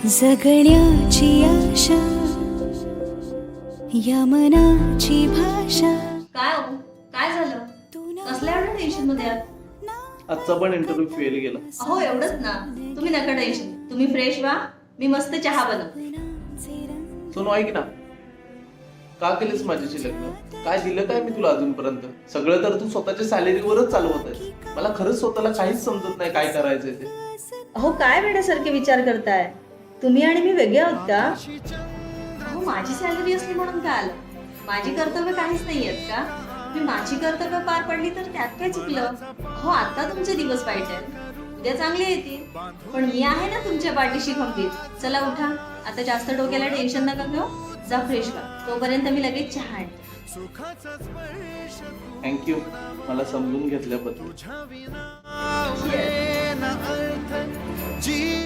जगण्याची आशा या मनाची भाषा. काय हो, काय झालं? कसल्या एवढं टेन्शन मध्ये आहात? आजचा पण इंटरव्ह्यू फेल गेला. अहो एवढंच ना, तुम्ही नका टेन्शन. तुम्ही फ्रेश व्हा, मी मस्त चहा बनवते. सोनू ऐक ना, का केलीस माझ्याशी लग्न? काय दिलं काय मी तुला अजूनपर्यंत? सगळं तर तू स्वतःच्या सॅलरीवरच चालवत आहेस. मला खरंच स्वतःला काहीच समजत नाही काय करायचंय ते. अहो काय वेड्यासारखे विचार करताय? तुम्ही आणि मी वेगळे आहोत का? अहो माझी सॅलरी असली म्हणून काय आलं? माझी कर्तव्य काहीच नाही आहेत का? मी माझी कर्तव्य पार पडली तर त्यात काय चुकलं? हो आता तुमचे दिवस वाईट आहेत, उद्या चांगले येतील. पण मी आहे ना तुमच्या पाठीशी खंबीर. चला उठा, आता जास्त डोक्याला टेन्शन नका घेऊ. जा फ्रेश व्हा, तोपर्यंत मी लगेच चहा आणते. थँक्यू मला समजून घेतल्याबद्दल. Cheers.